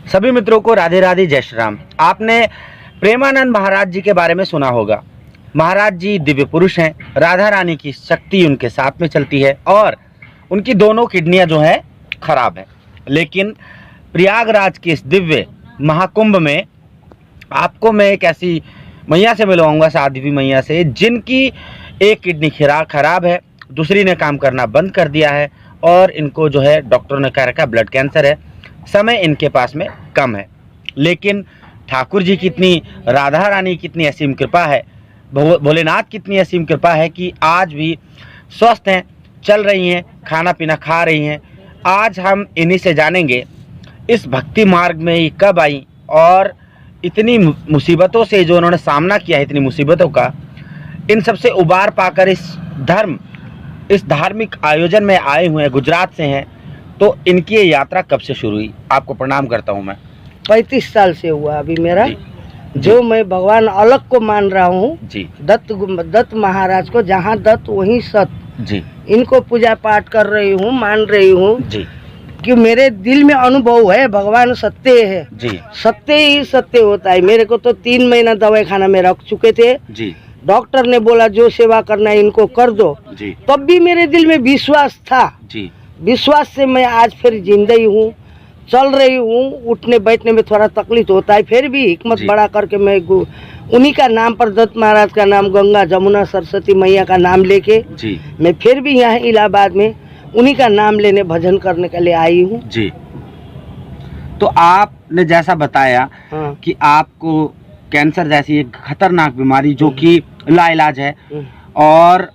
सभी मित्रों को राधे राधे, जय श्री राम। आपने प्रेमानंद महाराज जी के बारे में सुना होगा। महाराज जी दिव्य पुरुष हैं, राधा रानी की शक्ति उनके साथ में चलती है और उनकी दोनों किडनियां जो हैं खराब हैं। लेकिन प्रयागराज के इस दिव्य महाकुंभ में आपको मैं एक ऐसी मैया से मिलवाऊंगा, साध्वी मैया से, जिनकी एक किडनी खराब है, दूसरी ने काम करना बंद कर दिया है और इनको जो है डॉक्टरों ने कह रखा है ब्लड कैंसर है। समय इनके पास में कम है, लेकिन ठाकुर जी की इतनी, राधा रानी की इतनी असीम कृपा है, भोलेनाथ की इतनी असीम कृपा है कि आज भी स्वस्थ हैं, चल रही हैं, खाना पीना खा रही हैं। आज हम इन्हीं से जानेंगे इस भक्ति मार्ग में ये कब आई और इतनी मुसीबतों से जो उन्होंने सामना किया है, इतनी मुसीबतों का, इन सब से उबार पाकर इस धार्मिक आयोजन में आए हुए हैं, गुजरात से हैं। तो इनकी ये यात्रा कब से शुरू हुई? आपको प्रणाम करता हूँ मैं। 35 साल से हुआ अभी मेरा जी, जो मैं भगवान अलग को मान रहा हूँ जी, दत्त महाराज को, जहाँ दत्त वहीं सत, जी, इनको पूजा पाठ कर रही हूँ, मान रही हूँ जी, कि मेरे दिल में अनुभव है भगवान सत्य है, जी, सत्य ही सत्य होता है। मेरे को तो 3 महीना दवाई खाना में रख चुके थे, जी, डॉक्टर ने बोला जो सेवा करना है इनको कर दो, जी, तब भी मेरे दिल में विश्वास था। जी, विश्वास से मैं आज फिर जिंदा ही हूँ, चल रही हूँ। उठने बैठने में थोड़ा तकलीफ होता है, फिर भी हिम्मत बढ़ा करके मैं उन्हीं का नाम पर, दत्त महाराज का नाम, गंगा जमुना सरस्वती मैया का नाम लेके जी, मैं फिर भी यहाँ इलाहाबाद में उन्हीं का नाम लेने, भजन करने के लिए आई हूँ। जी। तो आपने जैसा बताया हाँ। कि आपको कैंसर जैसी एक खतरनाक बीमारी जो कि लाइलाज है, और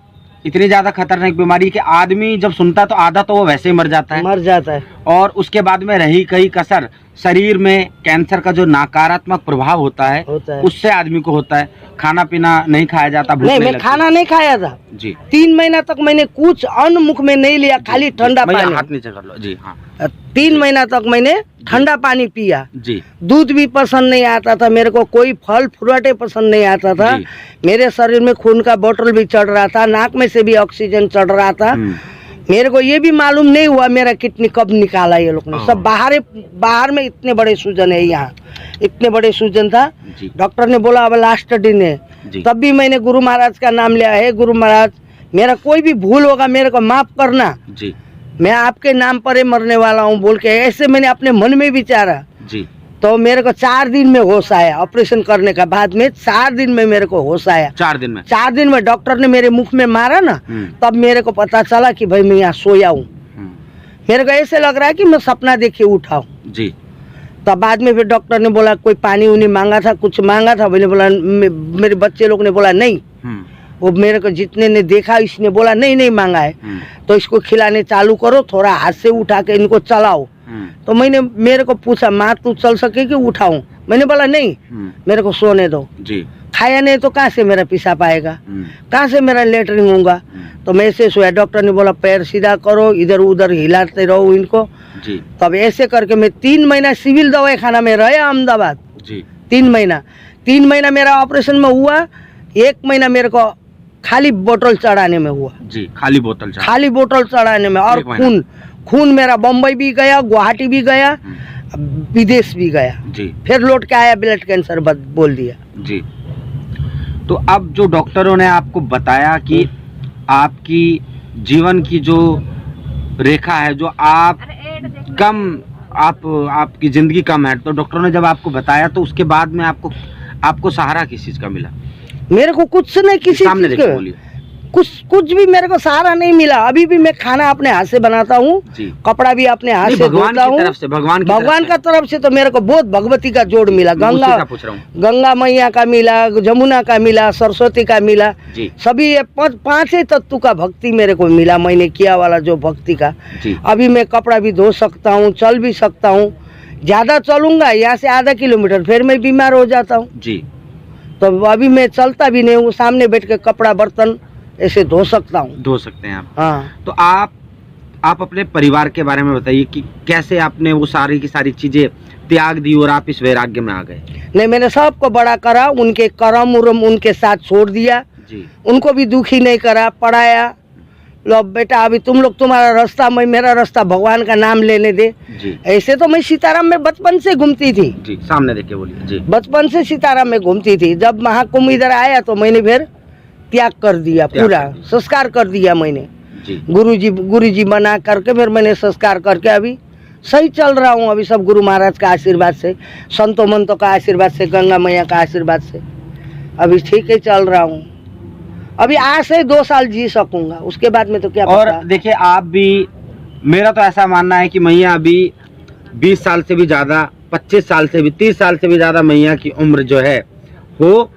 इतनी ज्यादा खतरनाक बीमारी कि आदमी जब सुनता है तो आधा तो वो वैसे ही मर जाता है, और उसके बाद में रही कई कसर, शरीर में कैंसर का जो नकारात्मक प्रभाव होता है उससे आदमी को होता है। खाना पीना नहीं खाया जाता, भूख नहीं, नहीं मैं लगती। खाना नहीं खाया था जी। 3 महीना तक मैंने कुछ अन्न मुख में नहीं लिया, खाली ठंडा पानी। हाथ नीचे कर लो जी। हाँ। 3 महीना तक मैंने ठंडा पानी पिया जी। दूध भी पसंद नहीं आता था मेरे को, कोई फल फ्रूटे पसंद नहीं आता था। मेरे शरीर में खून का बोतल भी चढ़ रहा था, नाक में से भी ऑक्सीजन चढ़ रहा था। मेरे को ये भी मालूम नहीं हुआ मेरा किडनी कब निकाला ये लोग ने। सब बाहर में इतने बड़े सूजन है, यहाँ इतने बड़े सूजन था। डॉक्टर ने बोला अब लास्ट दिन है, तब भी मैंने गुरु महाराज का नाम लिया है। गुरु महाराज, मेरा कोई भी भूल होगा मेरे को माफ करना जी, मैं आपके नाम पर ही मरने वाला हूँ बोल के ऐसे मैंने अपने मन में विचारा जी। तो मेरे को 4 दिन में होश आया, ऑपरेशन करने का बाद में 4 दिन में मेरे को होश आया। 4 दिन में डॉक्टर ने मेरे मुख में मारा ना, तब मेरे को पता चला कि भाई मैं यहाँ सोया हूँ। मेरे को ऐसे लग रहा है कि मैं सपना देखे उठा हूँ जी। तब बाद में फिर डॉक्टर ने बोला कोई पानी उनी मांगा था, कुछ मांगा था, मैंने बोला, मेरे बच्चे लोग ने बोला नहीं। वो मेरे को जितने ने देखा इसने बोला नहीं मांगा है, तो इसको खिलाने चालू करो, थोड़ा हाथ से उठा के इनको चलाओ। तो मेरे को पूछा माँ तू चल सके कि उठाऊं? मैंने बोला नहीं, मेरे को सोने दो जी। खाया नहीं तो कहाँ से मेरा पेशाब आएगा, कहाँ से मेरा लेटरिन होगा? तो मैं ऐसे सोया। डॉक्टर ने बोला पैर सीधा करो, इधर उधर हिलाते रहो इनको जी। तब ऐसे करके मैं 3 महीना सिविल दवाई खाना में रहा अहमदाबाद जी। 3 महीना मेरा ऑपरेशन में हुआ। 1 महीना मेरे को खाली बोतल चढ़ाने में हुआ जी। खाली बोतल चढ़ाने में, और खून मेरा बम्बई भी गया, गुवाहाटी भी गया, विदेश भी गया जी। फिर लौट के आया, ब्लड कैंसर बोल दिया जी। तो अब जो डॉक्टरों ने आपको बताया कि आपकी जीवन की जो रेखा है, जो आपकी जिंदगी कम है, तो डॉक्टरों ने जब आपको बताया तो उसके बाद में आपको सहारा किस चीज का मिला? मेरे को कुछ नहीं, किसी सामने चीज का कुछ भी मेरे को सहारा नहीं मिला। अभी भी मैं खाना अपने हाथ से बनाता हूँ, कपड़ा भी अपने हाथ से धोता हूँ। भगवान का तरफ से तो मेरे को बहुत भगवती का जोड़ मिला। गंगा मैया का मिला, जमुना का मिला, सरस्वती का मिला, सभी ये 5 तत्व का भक्ति मेरे को मिला, मैंने किया वाला जो भक्ति का। अभी मैं कपड़ा भी धो सकता हूँ, चल भी सकता हूँ। ज्यादा चलूंगा यहाँ से आधा किलोमीटर फिर मैं बीमार हो जाता हूँ जी। तो अभी मैं चलता भी नहीं हूँ, सामने बैठ के कपड़ा बर्तन ऐसे धो सकता हूँ। धो सकते हैं आप? हाँ। तो आप अपने परिवार के बारे में बताइए कि कैसे आपने वो सारी की सारी चीजें त्याग दी और आप इस वैराग्य में आ गए? नहीं, मैंने सबको बड़ा करा, उनके कर्म उर्म उनके साथ छोड़ दिया जी। उनको भी दुखी नहीं करा, पढ़ाया, लो बेटा अभी तुम लोग तुम्हारा रास्ता, मैं मेरा रास्ता, भगवान का नाम लेने दे। जी ऐसे तो मैं सीताराम में बचपन से घूमती थी। जी, सामने देख के बोलिए। जी बचपन से सीताराम में घूमती थी। जब महाकुंभ इधर आया तो मैंने फिर त्याग कर दिया, पूरा संस्कार कर दिया मैंने। जी गुरुजी बना करके फिर मैंने संस्कार करके अभी सही चल रहा हूँ। अभी सब गुरु महाराज का आशीर्वाद से, संतों मंतों का आशीर्वाद से, गंगा मैया का आशीर्वाद से अभी ठीक ही चल रहा हूँ। अभी आज से 2 साल जी सकूंगा, उसके बाद में तो क्या और पता। देखिए आप भी, मेरा तो ऐसा मानना है कि मैया अभी 20 साल से भी ज़्यादा, 25 साल से भी, 30 साल से भी ज़्यादा मैया की उम्र जो है हो।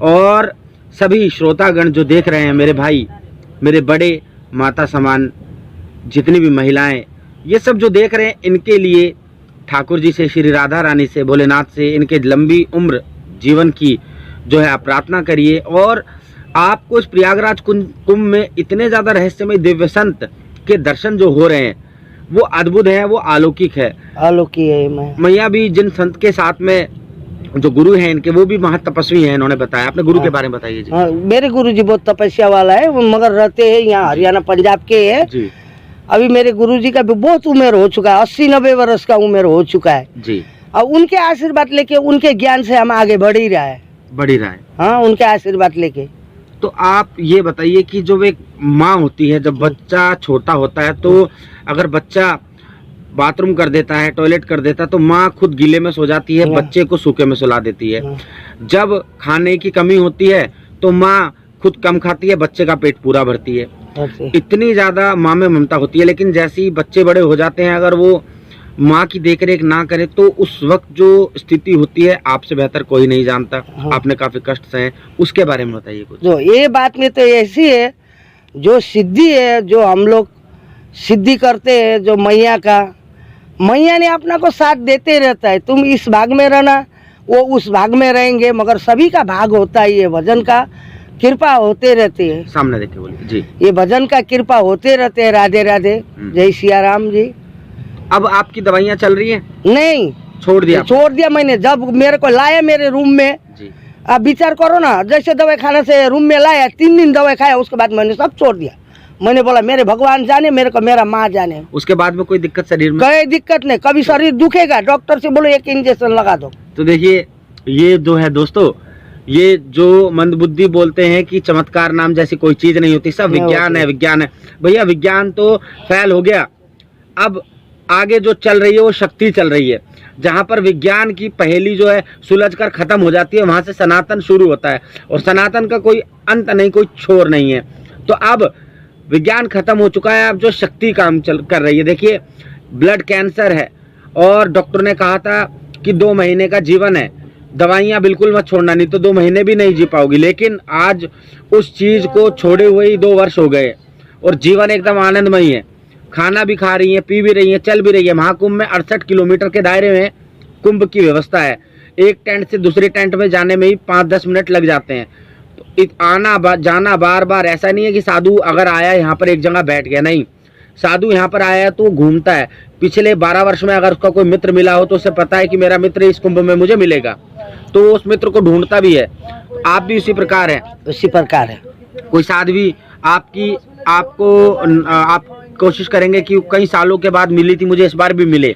और सभी श्रोतागण जो देख रहे हैं, मेरे भाई, मेरे बड़े माता समान जितनी भी महिलाएं, ये सब जो देख रहे हैं, इनके लिए ठाकुर जी से, श्री राधा रानी से, भोलेनाथ से इनके लंबी उम्र जीवन की जो है आप प्रार्थना करिए। और आपको इस प्रयागराज कुंभ में इतने ज़्यादा रहस्यमय दिव्य संत के दर्शन जो हो रहे हैं वो अद्भुत है, वो अलौकिक है। अलौकिक है। मैया भी जिन संत के साथ में जो गुरु हैं इनके, वो भी महातपस्वी हैं, इन्होंने बताया। अपने गुरु के बारे में बताइए जी। मेरे गुरु जी बहुत तपस्या वाला है, वो मगर रहते हैं यहाँ हरियाणा पंजाब के है जी। अभी मेरे गुरु जी का भी बहुत उम्र हो चुका है, 80-90 वर्ष का उम्र हो चुका है जी। और उनके आशीर्वाद लेके, उनके ज्ञान से हम आगे बढ़ ही रहा है। हाँ, उनके आशीर्वाद लेके। तो आप ये बताइए कि जो एक माँ होती है, जब बच्चा छोटा होता है तो अगर बच्चा बाथरूम कर देता है, टॉयलेट कर देता है, तो माँ खुद गीले में सो जाती है, बच्चे को सूखे में सुला देती है। जब खाने की कमी होती है तो माँ खुद कम खाती है, बच्चे का पेट पूरा भरती है। इतनी ज्यादा माँ में ममता होती है। लेकिन जैसे ही बच्चे बड़े हो जाते हैं, अगर वो माँ की देखरेख ना करे तो उस वक्त जो स्थिति होती है, आपसे बेहतर कोई नहीं जानता। आपने काफी कष्ट सहे, उसके बारे में बताइए कुछ। जो ये बात में तो ऐसी है, जो सिद्धि है, जो हम लोग सिद्धि करते हैं, जो मैया का, मैया ने अपना को साथ देते रहता है। तुम इस भाग में रहना, वो उस भाग में रहेंगे, मगर सभी का भाग होता है। ये भजन का कृपा होते रहते हैं। सामने देखे बोलिए जी। ये भजन का कृपा होते रहते हैं। राधे राधे, जय सिया राम जी। अब आपकी दवाइयाँ चल रही हैं? नहीं, छोड़ दिया मैंने। जब मेरे को लाया मेरे रूम में जी। आप विचार करो ना, जैसे दवाई खाने से रूम में लाया, 3 दिन दवाई खाया, उसके बाद मैंने सब छोड़ दिया। मैंने बोला मेरे भगवान जाने, मेरे को मेरा माँ जाने। उसके बाद में कोई दिक्कत शरीर में? कोई दिक्कत नहीं। कभी शरीर दुखेगा, डॉक्टर से बोलो 1 इंजेक्शन लगा दो। तो देखिए, ये जो है दोस्तों, ये जो मंदबुद्धि बोलते हैं कि चमत्कार नाम जैसी कोई चीज नहीं होती, सब विज्ञान है, विज्ञान है। भैया विज्ञान तो फैल हो गया, अब आगे जो चल रही है वो शक्ति चल रही है। जहाँ पर विज्ञान की पहेली जो है सुलझ कर खत्म हो जाती है, वहां से सनातन शुरू होता है। और सनातन का कोई अंत नहीं, कोई छोर नहीं है। तो अब विज्ञान खत्म हो चुका है, अब जो शक्ति काम कर रही है। देखिए, ब्लड कैंसर है और डॉक्टर ने कहा था कि 2 महीने का जीवन है, दवाइयाँ बिल्कुल मत छोड़ना, नहीं तो 2 महीने भी नहीं जी पाओगी। लेकिन आज उस चीज को छोड़े हुए ही 2 वर्ष हो गए और जीवन एकदम आनंदमय है। खाना भी खा रही है, पी भी रही है, चल भी रही है। महाकुंभ में 68 किलोमीटर के दायरे में कुंभ की व्यवस्था है। एक टेंट से दूसरे टेंट में जाने में ही 5-10 मिनट लग जाते हैं। तो आना जाना बार बार, ऐसा नहीं है कि साधु अगर आया यहाँ पर एक जगह बैठ गया, नहीं। साधु यहाँ पर आया है तो घूमता है। पिछले 12 वर्ष में अगर उसका कोई मित्र मिला हो तो उसे पता है कि मेरा मित्र इस कुंभ में मुझे मिलेगा, तो उस मित्र को ढूंढता भी है। आप भी उसी प्रकार है। उसी प्रकार है। कोई साध्वी आप कोशिश करेंगे कि कई सालों के बाद मिली थी, मुझे इस बार भी मिले।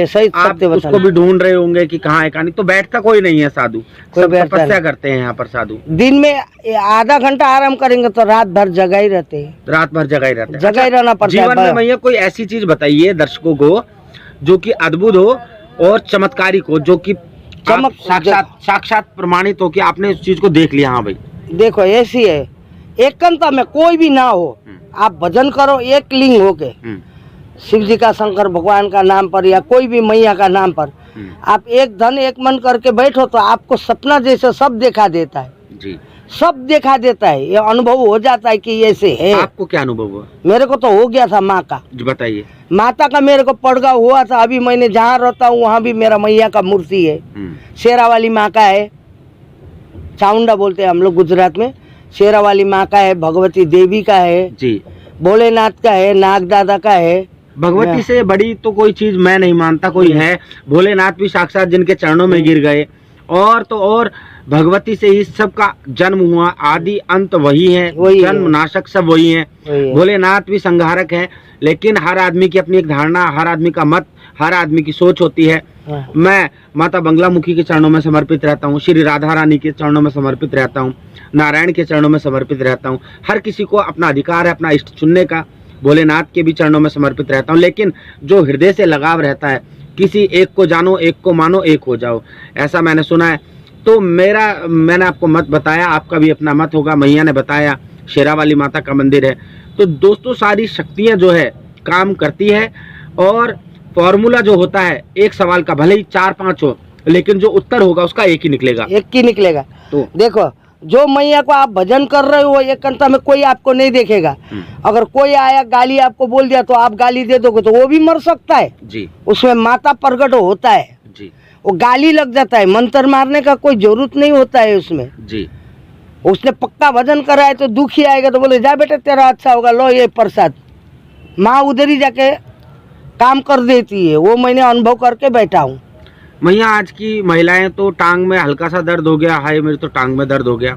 सही। आप उसको भी ढूंढ रहे होंगे कि कहाँ है, कहाँ नहीं। तो बैठता कोई नहीं है साधु, सब तपस्या करते हैं यहाँ पर साधु। दिन में आधा घंटा आराम करेंगे तो रात भर जगह ही रहते हैं। रात भर जगह ही रहते हैं। जगह ही रहना पड़ता है। जीवन में भैया कोई ऐसी चीज बताइए दर्शकों को जो कि अद्भुत हो और चमत्कारिक हो, जो कि साक्षात प्रमाणित हो कि आपने इस चीज को देख लिया। हाँ भाई देखो, ऐसी है, एकांत में कोई भी ना हो, आप भजन करो एक लिंग होके, शिव जी का, शंकर भगवान का नाम पर या कोई भी मैया का नाम पर, आप एक धन एक मन करके बैठो तो आपको सपना जैसे सब देखा देता है जी। सब देखा देता है। ये अनुभव हो जाता है कि ऐसे है। आपको क्या अनुभव हुआ? मेरे को तो हो गया था माँ का। बताइए। माता का मेरे को पड़गा हुआ था। अभी मैंने जहाँ रहता हूँ वहाँ भी मेरा मैया का मूर्ति है। शेरा वाली माँ का है, चामुंडा बोलते हैं हम लोग गुजरात में। शेरा वाली माँ का है, भगवती देवी का है जी, भोलेनाथ का है, नागदादा का है। भगवती से बड़ी तो कोई चीज मैं नहीं मानता कोई है। भोलेनाथ भी साक्षात जिनके चरणों में गिर गए। और तो और भगवती से ही सबका जन्म हुआ, आदि अंत वही है, जन्म नाशक सब वही है। भोलेनाथ भी संहारक है, लेकिन हर आदमी की अपनी एक धारणा, हर आदमी का मत, हर आदमी की सोच होती है। मैं माता बंगलामुखी के चरणों में समर्पित रहता हूँ, श्री राधा रानी के चरणों में समर्पित रहता हूँ, नारायण के चरणों में समर्पित रहता हूँ। हर किसी को अपना अधिकार है अपना इष्ट चुनने का। भोलेनाथ के भी चरणों में समर्पित रहता हूँ, लेकिन जो हृदय से लगाव रहता है, किसी एक को जानो, एक को मानो, एक हो जाओ, ऐसा मैंने सुना है। तो मैंने आपको मत बताया, आपका भी अपना मत होगा। मैया ने बताया शेरावाली माता का मंदिर है। तो दोस्तों, सारी शक्तियाँ जो है काम करती है, और फॉर्मूला जो होता है एक सवाल का भले ही 4-5 हो, लेकिन जो उत्तर होगा उसका एक ही निकलेगा, एक ही निकलेगा। तो देखो, जो मैया को आप भजन कर रहे हो, एक घंटा में कोई आपको नहीं देखेगा। अगर कोई आया गाली आपको बोल दिया तो आप गाली दे दोगे तो वो भी मर सकता है जी। उसमें माता प्रकट होता है जी। वो गाली लग जाता है, मंत्र मारने का कोई जरूरत नहीं होता है उसमें जी। उसने पक्का भजन करा है तो दुखी आएगा तो बोले जा बेटा तेरा अच्छा होगा, लो ये प्रसाद। माँ उधर ही जाके काम कर देती है, वो मैंने अनुभव करके बैठा हूँ। मैया, आज की महिलाएं तो टांग में हल्का सा दर्द हो गया, हाय मेरी तो टांग में दर्द हो गया,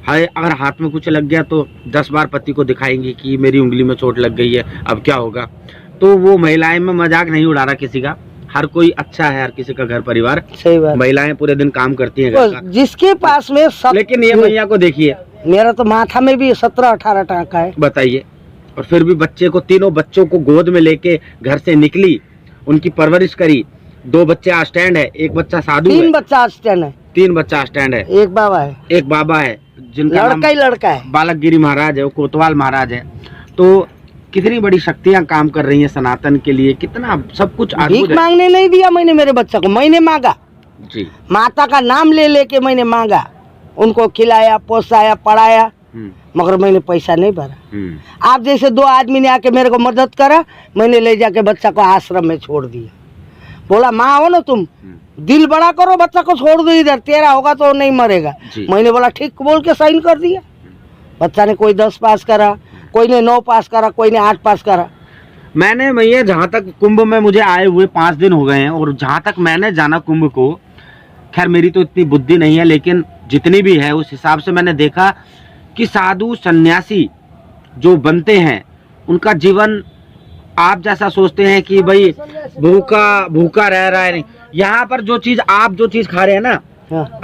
हाय अगर हाथ में कुछ लग गया तो 10 बार पति को दिखाएंगी कि मेरी उंगली में चोट लग गई है, अब क्या होगा। तो वो महिलाएं, में मजाक नहीं उड़ा रहा किसी का, हर कोई अच्छा है, हर किसी का घर परिवार, सही बात। महिलाएं पूरे दिन काम करती हैं घर का, जिसके पास में सब। लेकिन ये मैया को देखिए, मेरा तो माथा में भी 17-18 टांका है, बताइए। और फिर भी बच्चे को, तीनों बच्चों को गोद में लेके घर से निकली, उनकी परवरिश करी। 2 बच्चे स्टैंड है, एक बच्चा साधु है, 3 बच्चा स्टैंड है, 3 बच्चा स्टैंड है, एक बाबा है, एक बाबा है जिनका लड़का ही लड़का है, बालकगिरी महाराज है, वो कोतवाल महाराज है। तो कितनी बड़ी शक्तियां काम कर रही हैं सनातन के लिए, कितना सब कुछ। भीख मांगने नहीं दिया मैंने मेरे बच्चा को, मैंने मांगा जी, माता का नाम ले लेके मैंने मांगा, उनको खिलाया, पोसाया, पढ़ाया, मगर मैंने पैसा नहीं भरा। आप जैसे 2 आदमी ने आके मेरे को मदद करा, मैंने ले जाके बच्चा को आश्रम में छोड़ दिया। बोला माँ हो ना तुम, दिल बड़ा करो, बच्चा को छोड़ दो इधर, तेरा होगा तो नहीं मरेगा। मैंने बोला ठीक बोल के साइन कर दिया। बच्चा ने कोई 10 पास करा, कोई ने 9 पास करा, कोई ने 8 पास करा। मैंने भैया, जहाँ तक कुंभ में मुझे आए हुए 5 दिन हो गए हैं, और जहाँ तक मैंने जाना कुंभ को, खैर मेरी तो इतनी बुद्धि नहीं है, लेकिन जितनी भी है उस हिसाब से मैंने देखा कि साधु सन्यासी जो बनते हैं उनका जीवन आप जैसा सोचते हैं कि भाई भूखा रह रहा है, नहीं। यहाँ पर जो चीज खा रहे हैं ना,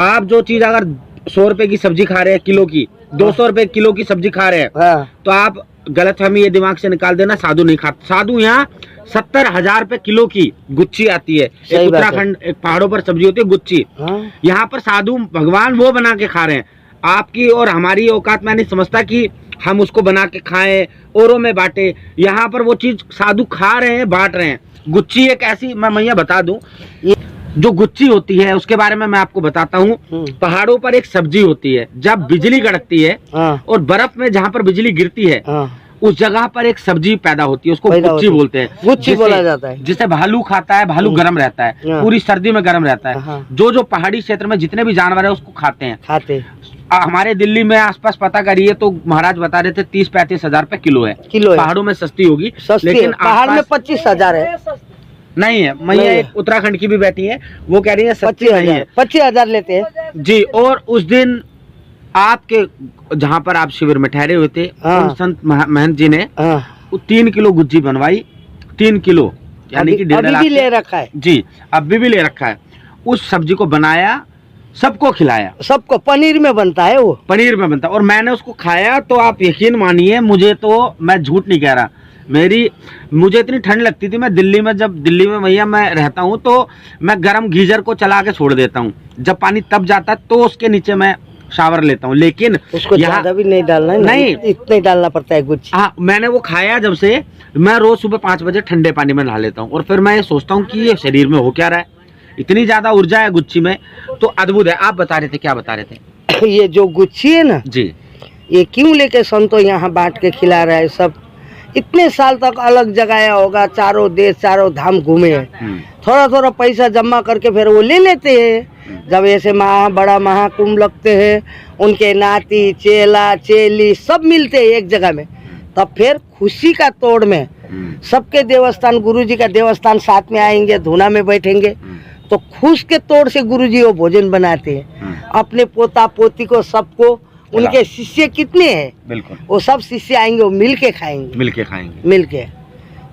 आप जो चीज अगर 100 रुपए की सब्जी खा रहे हैं किलो की, 200 रुपए किलो की सब्जी खा रहे हैं, तो आप गलतफहमी ये दिमाग से निकाल देना, साधु नहीं खाते। साधु यहाँ 70,000 रुपए किलो की गुच्ची आती है, एक उत्तराखंड एक पहाड़ों पर सब्जी होती है गुच्ची, यहाँ पर साधु भगवान वो बना के खा रहे हैं। आपकी और हमारी औकात मैं नहीं समझता कि हम उसको बना के खाएं, औरों में बांटे। यहाँ पर वो चीज साधु खा रहे हैं, बांट रहे हैं। गुच्ची एक ऐसी, मैं मैया बता दूं, जो गुच्ची होती है उसके बारे में मैं आपको बताता हूँ। पहाड़ों पर एक सब्जी होती है, जब बिजली कड़कती है और बर्फ में जहाँ पर बिजली गिरती है उस जगह पर एक सब्जी पैदा होती है, उसको गुच्ची बोलते हैं। गुच्ची बोला जाता है। जिसे भालू खाता है, भालू गर्म रहता है, पूरी सर्दी में गर्म रहता है। जो पहाड़ी क्षेत्र में जितने भी जानवर है उसको खाते हैं। हमारे दिल्ली में आसपास पता करिए तो महाराज बता रहे थे 30-35 हजार रुपए किलो है। पहाड़ों में सस्ती होगी, लेकिन पहाड़ में 25,000 है। नहीं है। मैया एक उत्तराखंड की भी बैठी है, वो कह रही है 25,000 लेते हैं जी। और उस दिन आपके जहाँ पर आप शिविर में ठहरे हुए थे, संत महंत जी ने 3 किलो गुज्जी बनवाई, 3 किलो यानी कि 1.5 लाख ले रखा है जी, अभी भी ले रखा है। उस सब्जी को बनाया, सबको खिलाया। सबको पनीर में बनता है, वो पनीर में बनता है, और मैंने उसको खाया तो आप यकीन मानिए, मुझे तो, मैं झूठ नहीं कह रहा, मुझे इतनी ठंड लगती थी। मैं दिल्ली में भैया मैं रहता हूँ तो मैं गर्म गीजर को चला के छोड़ देता हूँ, जब पानी तब जाता है तो उसके नीचे मैं शावर लेता हूँ, लेकिन उसको ज्यादा भी नहीं डालना है, नहीं इतना ही डालना पड़ता है कुछ। हाँ, मैंने वो खाया जब से, मैं रोज सुबह 5 बजे ठंडे पानी में नहा लेता हूँ, और फिर मैं ये सोचता हूँ कि ये शरीर में हो क्या रहा है, इतनी ज्यादा ऊर्जा है गुच्ची में, तो अद्भुत है। आप बता रहे थे, क्या बता रहे थे? ये जो गुच्ची है ना जी, ये क्यों लेके संतो यहाँ बांट के खिला रहा है? सब इतने साल तक अलग जगाया होगा, चारों देश चारों धाम घूमे हैं, थोड़ा थोड़ा पैसा जमा करके फिर वो ले लेते हैं। जब ऐसे बड़ा महाकुंभ लगते हैं, उनके नाती चेला चेली सब मिलते हैं एक जगह में, तब फिर खुशी का तोड़ में सबके देवस्थान, गुरुजी का देवस्थान साथ में आएंगे, धुना में बैठेंगे, तो खुश के तौर से गुरुजी वो भोजन बनाते हैं। अपने पोता पोती को सबको, उनके शिष्य कितने हैं, बिल्कुल वो सब शिष्य आएंगे, वो मिल के खाएंगे, मिल के।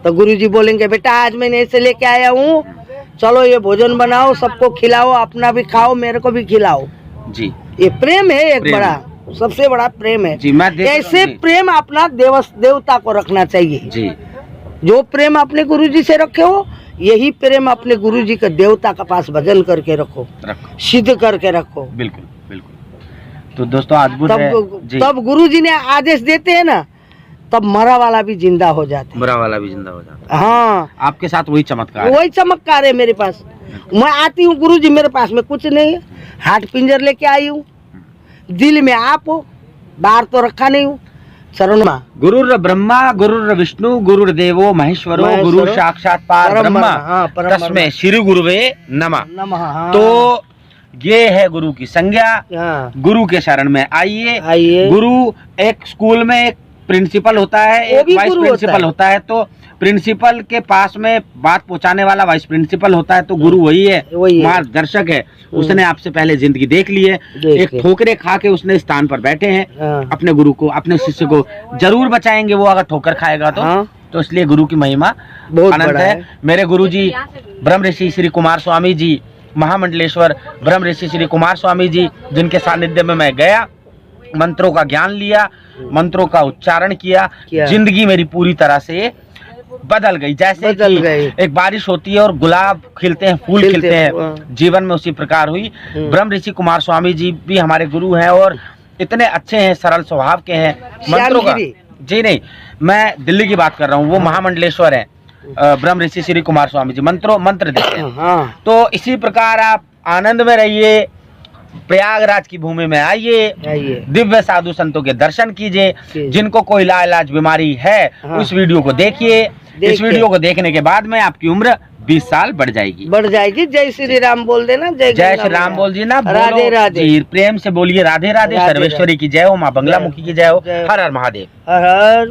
तो गुरुजी बोलेंगे बेटा आज मैंने ऐसे लेके आया हूँ, चलो ये भोजन बनाओ, सबको खिलाओ, अपना भी खाओ, मेरे को भी खिलाओ जी। ये प्रेम है, एक बड़ा सबसे बड़ा प्रेम है जी। ऐसे प्रेम अपना देवता को रखना चाहिए जी। जो प्रेम अपने गुरुजी से रखे हो, यही प्रेम अपने गुरुजी के देवता के पास भजन करके रखो, सिद्ध करके रखो। बिल्कुल बिल्कुल। तो दोस्तों अद्भुत तब गुरुजी ने आदेश देते हैं ना, तब मरा वाला भी जिंदा हो जाता है। हाँ, आपके साथ वही चमत्कार है मेरे पास। मैं आती हूँ गुरुजी, मेरे पास में कुछ नहीं है, हाथ पिंजर लेके आई हूँ, दिल में आप हो, बाहर तो रखा नहीं हूँ। चरण में गुरुर ब्रह्मा गुरुर विष्णु गुरुर्देवो महेश्वरो गुरु साक्षात परब्रह्म तस्मै श्री गुरुवे नमः। तो ये है गुरु की संज्ञा। गुरु के शरण में आइए। गुरु एक स्कूल में एक प्रिंसिपल होता है, एक वाइस प्रिंसिपल होता है। तो प्रिंसिपल के पास में बात पहुंचाने वाला वाइस प्रिंसिपल होता है। तो गुरु वही है, मार्गदर्शक है। उसने आपसे पहले जिंदगी देख ली है, एक ठोकरे खा के उसने स्थान पर बैठे हैं। अपने गुरु को, अपने शिष्य को जरूर बचाएंगे वो, अगर ठोकर खाएगा तो इसलिए गुरु की महिमा अनंत है। मेरे गुरु जी ब्रह्म ऋषि श्री कुमार स्वामी जी, महामंडलेश्वर ब्रह्म ऋषि श्री कुमार स्वामी जी, जिनके सानिध्य में मैं गया, मंत्रों का ज्ञान लिया, मंत्रों का उच्चारण किया, जिंदगी मेरी पूरी तरह से बदल गई। जैसे कि एक बारिश होती है और गुलाब खिलते हैं, फूल खिलते हैं, जीवन में उसी प्रकार हुई। ब्रह्म ऋषि कुमार स्वामी जी भी हमारे गुरु हैं और इतने अच्छे हैं, सरल स्वभाव के हैं। मंत्रों का जी नहीं, मैं दिल्ली की बात कर रहा हूँ, वो महामंडलेश्वर है ब्रह्म ऋषि श्री कुमार स्वामी जी, मंत्र देते हैं। तो इसी प्रकार आप आनंद में रहिए, प्रयागराज की भूमि में आइए, दिव्य साधु संतों के दर्शन कीजिए। जिनको कोई लाइलाज बीमारी है, उस वीडियो को देखिए। इस वीडियो को देखने के बाद में आपकी उम्र 20 साल बढ़ जाएगी। जय श्री राम बोल देना, जय श्री राम बोल जी ना, राधे राधे, प्रेम से बोलिए राधे राधे। सर्वेश्वरी की जय हो, माँ बंगला मुखी की जय हो। हर हर महादेव। हर हर